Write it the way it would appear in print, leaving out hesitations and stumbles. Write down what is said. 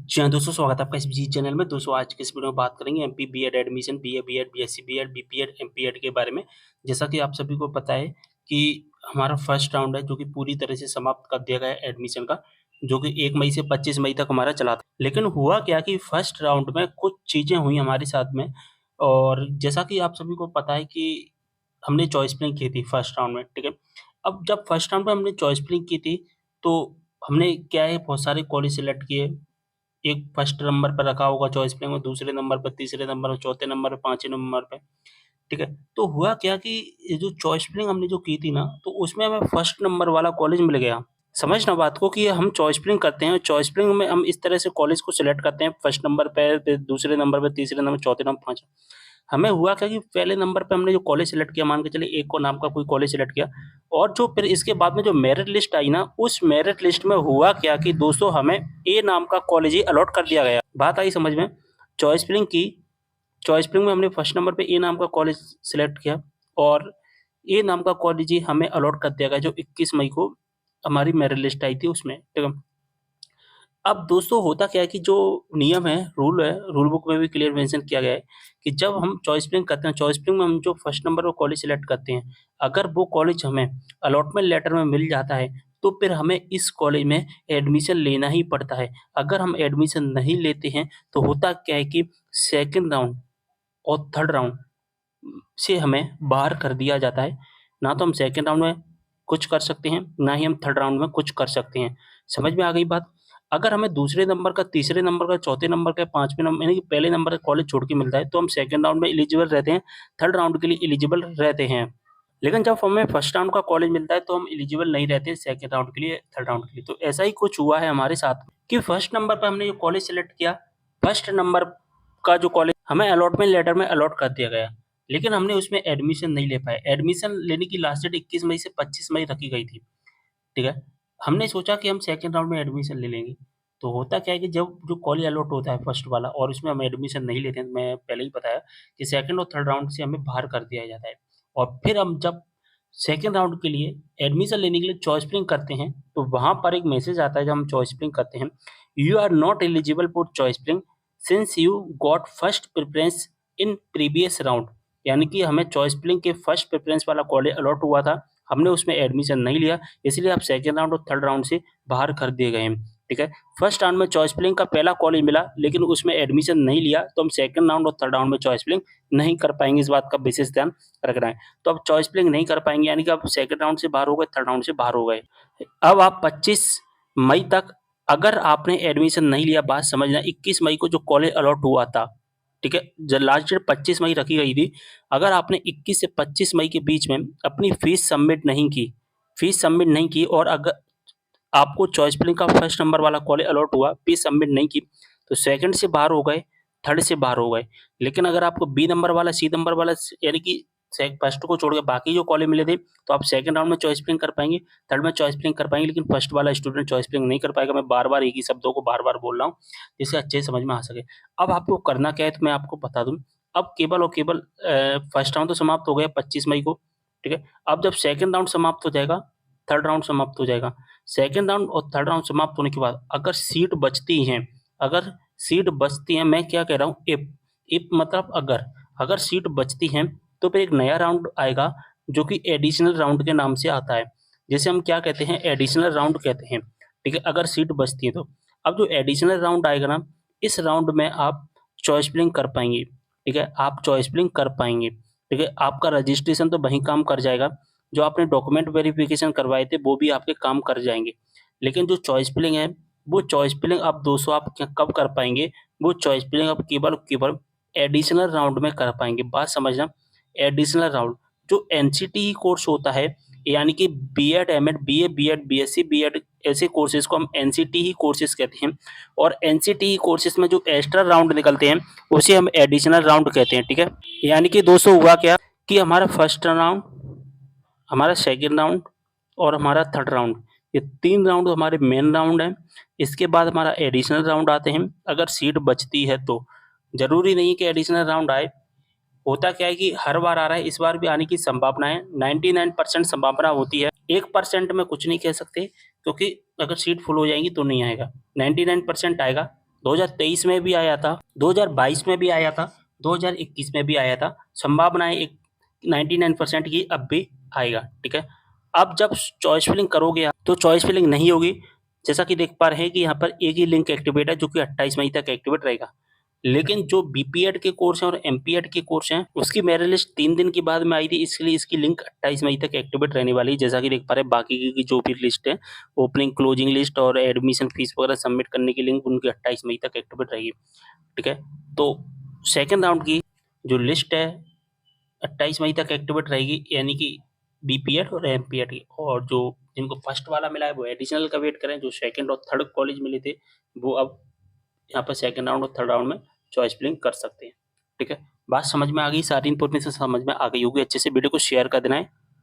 जी हाँ, दोस्तों स्वागत है आपका इस जी चैनल में। दोस्तों आज के इस वीडियो में बात करेंगे MP BEd admission, BA BEd, BSc BEd, BPEd, MPEd के बारे में। जैसा कि आप सभी को पता है कि हमारा फर्स्ट राउंड है जो कि पूरी तरह से समाप्त कर दिया गया है एडमिशन का, जो कि 1 मई से 25 मई तक हमारा चला था। लेकिन हुआ क्या कि फर्स्ट राउंड में कुछ चीज़ें हुई हमारे साथ में, और जैसा कि आप सभी को पता है कि हमने चॉइस फिलिंग की थी फर्स्ट राउंड में, ठीक है? अब जब फर्स्ट राउंड में हमने चॉइस फिलिंग की थी, तो हमने क्या है बहुत सारे कॉलेज सेलेक्ट किए। एक फर्स्ट नंबर पर रखा होगा चॉइस फिलिंग में, दूसरे नंबर पर, तीसरे नंबर पर, चौथे नंबर पे, पाँचवें नंबर पे, ठीक है? तो हुआ क्या कि ये जो चॉइस फिलिंग हमने जो की थी ना, तो उसमें हमें फर्स्ट नंबर वाला कॉलेज मिल गया। समझना बात को कि हम चॉइस फिलिंग करते हैं, चॉइस फिलिंग में हम इस तरह से कॉलेज को सिलेक्ट करते हैं फर्स्ट नंबर पे, फिर दूसरे नंबर पे, तीसरे नंबर, चौथे नंबर, पाँचवें। हमें हुआ क्या कि पहले नंबर पे हमने जो कॉलेज सेलेक्ट किया, मान के चलिए एक को नाम का कोई कॉलेज सेलेक्ट किया, और जो फिर इसके बाद में जो मेरिट लिस्ट आई ना, उस मेरिट लिस्ट में हुआ क्या कि दोस्तों हमें ए नाम का कॉलेज ही अलॉट कर दिया गया। बात आई समझ में? चॉइस फिलिंग की, चॉइस फिलिंग में हमने फर्स्ट नंबर पे ए नाम का कॉलेज सेलेक्ट किया, और ए नाम का कॉलेज ही हमें अलॉट कर दिया गया जो 21 मई को हमारी मेरिट लिस्ट आई थी उसमें, ठीक है? अब दोस्तों होता क्या है कि जो नियम है, रूल बुक में भी क्लियर मेंशन किया गया है कि जब हम चॉइस फिलिंग करते हैं, चॉइस फिलिंग में हम जो फर्स्ट नंबर पर कॉलेज सिलेक्ट करते हैं, अगर वो कॉलेज हमें अलॉटमेंट लेटर में मिल जाता है, तो फिर हमें इस कॉलेज में एडमिशन लेना ही पड़ता है। अगर हम एडमिशन नहीं लेते हैं, तो होता क्या है कि सेकंड राउंड और थर्ड राउंड से हमें बाहर कर दिया जाता है। ना तो हम सेकंड राउंड में कुछ कर सकते हैं, ना ही हम थर्ड राउंड में कुछ कर सकते हैं। समझ में आ गई बात? अगर हमें दूसरे नंबर का, तीसरे नंबर का, चौथे नंबर का, पाँचवें नंबर यानी कि पहले नंबर का कॉलेज छोड़ के मिलता है, तो हम सेकंड राउंड में एलिजिबल रहते हैं, थर्ड राउंड के लिए एलिजिबल रहते हैं। लेकिन जब हमें फर्स्ट राउंड का कॉलेज मिलता है, तो हम एलिजिबल नहीं रहते सेकंड राउंड के लिए, थर्ड राउंड के लिए। तो ऐसा ही कुछ हुआ है हमारे साथ कि फर्स्ट नंबर पे हमने जो कॉलेज सेलेक्ट किया, फर्स्ट नंबर का जो कॉलेज हमें अलॉटमेंट लेटर में अलॉट कर दिया गया, लेकिन हमने उसमें एडमिशन नहीं ले पाए। एडमिशन लेने की लास्ट डेट 21 मई से 25 मई रखी गई थी, ठीक है? हमने सोचा कि हम सेकंड राउंड में एडमिशन ले लेंगे। तो होता क्या है कि जब जो कॉलेज अलॉट होता है फर्स्ट वाला और उसमें हम एडमिशन नहीं लेते हैं, मैं पहले ही बताया कि सेकंड और थर्ड राउंड से हमें बाहर कर दिया जाता है। और फिर हम जब सेकंड राउंड के लिए एडमिशन लेने के लिए चॉइस फिलिंग करते हैं, तो वहाँ पर एक मैसेज आता है जब हम चॉइस फिलिंग करते हैं, you are not eligible for choice filling since you got first preference in previous round. यानी कि हमें चॉइस फिलिंग के फर्स्ट प्रेफरेंस वाला कॉलेज अलॉट हुआ था, हमने उसमें एडमिशन नहीं लिया, इसलिए आप सेकंड राउंड और थर्ड राउंड से बाहर कर दिए गए हैं, ठीक है? फर्स्ट राउंड में चॉइस फिलिंग का पहला कॉलेज मिला, लेकिन उसमें एडमिशन नहीं लिया, तो हम सेकंड राउंड और थर्ड राउंड में चॉइस फिलिंग नहीं कर पाएँगे, इस बात का विशेष ध्यान रखना है। तो अब चॉइस फिलिंग नहीं कर पाएँगे, यानी कि आप सेकंड राउंड से बाहर हो गए, थर्ड राउंड से बाहर हो गए। अब आप 25 मई तक अगर आपने एडमिशन नहीं लिया, बात समझना, 21 मई को जो कॉलेज अलॉट हुआ था, ठीक है? जो लास्ट डेट 25 मई रखी गई थी, अगर आपने 21 से 25 मई के बीच में अपनी फीस सबमिट नहीं की और अगर आपको चॉइस फिलिंग का फर्स्ट नंबर वाला कॉलेज अलॉट हुआ, फीस सबमिट नहीं की, तो सेकंड से बाहर हो गए, थर्ड से बाहर हो गए। लेकिन अगर आपको बी नंबर वाला, सी नंबर वाला यानी कि फर्स्ट को छोड़ के बाकी जो कॉलेज मिले थे, तो आप सेकंड राउंड में चॉइस फिलिंग कर पाएँगे, थर्ड में चॉइस फिलिंग कर पाएँगे, लेकिन फर्स्ट वाला स्टूडेंट चॉइस फिलिंग नहीं कर पाएगा। मैं बार-बार एक ही शब्दों को बार-बार बोल रहा हूँ, जिससे अच्छे से समझ में आ सके। अब आपको करना क्या है, तो मैं आपको बता दूँ। अब केवल और केवल फर्स्ट राउंड तो समाप्त हो गया 25 मई को, ठीक है? अब जब सेकंड राउंड समाप्त हो जाएगा, थर्ड राउंड समाप्त हो जाएगा। सेकंड राउंड और थर्ड राउंड समाप्त होने के बाद अगर सीट बचती हैं, मैं क्या कह रहा हूँ, इफ मतलब अगर सीट बचती हैं, तो फिर एक नया राउंड आएगा जो कि एडिशनल राउंड के नाम से आता है। जिसे हम क्या कहते हैं, एडिशनल राउंड कहते हैं, ठीक है? अगर सीट बचती है तो। अब जो एडिशनल राउंड आएगा ना, इस राउंड में आप चॉइस फिलिंग कर पाएँगे, ठीक है? आप चॉइस फिलिंग कर पाएँगे, ठीक है? आपका रजिस्ट्रेशन तो वहीं काम कर जाएगा, जो आपने डॉक्यूमेंट वेरिफिकेशन करवाए थे, वो भी आपके काम कर जाएँगे। लेकिन जो चॉइस फिलिंग है, वो चॉइस फिलिंग अब दोस्तों आप कब कर पाएँगे, वो चॉइस फिलिंग आप केवल और केवल एडिशनल राउंड में कर पाएँगे। बात समझना, एडिशनल राउंड जो एनसीटीई कोर्स होता है, यानी कि BEd, MEd, BA, BEd, BSc, BEd, ऐसे कोर्सेज़ को हम एनसीटीई कोर्सेज़ कहते हैं, और एनसीटीई कोर्सेज़ में जो एक्स्ट्रा राउंड निकलते हैं, उसे हम एडिशनल राउंड कहते हैं, ठीक है? यानी कि दोस्तों हुआ क्या कि हमारा फर्स्ट राउंड, हमारा सेकंड राउंड और हमारा थर्ड राउंड, ये 3 राउंड हमारे मेन राउंड हैं। इसके बाद हमारा एडिशनल राउंड आते हैं, अगर सीट बचती है तो। ज़रूरी नहीं है कि एडिशनल राउंड आए, होता क्या है कि हर बार आ रहा है, इस बार भी आने की संभावना है, 99% संभावना होती है। 1% में कुछ नहीं कह सकते, क्योंकि अगर सीट फुल हो जाएँगी तो नहीं आएगा, 99% आएगा, 2023 में भी आया था, 2022 में भी आया था, 2021 में भी आया था। संभावनाएँ एक 99% की अब भी आएगा, ठीक है? अब जब चॉइस फिलिंग करोगे आप, तो चॉइस फिलिंग नहीं होगी। जैसा कि देख पा रहे हैं कि यहाँ पर एक ही लिंक एक्टिवेट है जो कि 28 मई तक एक्टिवेट रहेगा। लेकिन जो बीपीएड के कोर्स हैं और एमपीएड के कोर्स हैं, उसकी मेरिट लिस्ट 3 दिन के बाद में आई थी, इसलिए इसकी लिंक 28 मई तक एक्टिवेट रहने वाली है। जैसा कि देख पा रहे हैं बाकी की जो भी लिस्ट है, ओपनिंग, क्लोजिंग लिस्ट और एडमिशन फीस वगैरह सबमिट करने की लिंक उनकी 28 मई तक एक्टिवेट रहेगी, ठीक है? तो सेकंड राउंड की जो लिस्ट है 28 मई तक एक्टिवेट रहेगी, यानी कि बीपीएड और एमपीएड की। और जो जिनको फर्स्ट वाला मिला है वो एडिशनल का वेट करें, जो सेकंड और थर्ड कॉलेज मिले थे वो अब यहाँ पर सेकंड राउंड और थर्ड राउंड में चॉइस फिलिंग कर सकते हैं, ठीक है? बात समझ में आ गई, सारी इन्फॉर्मेशन समझ में आ गई होगी। अच्छे से वीडियो को शेयर कर देना है।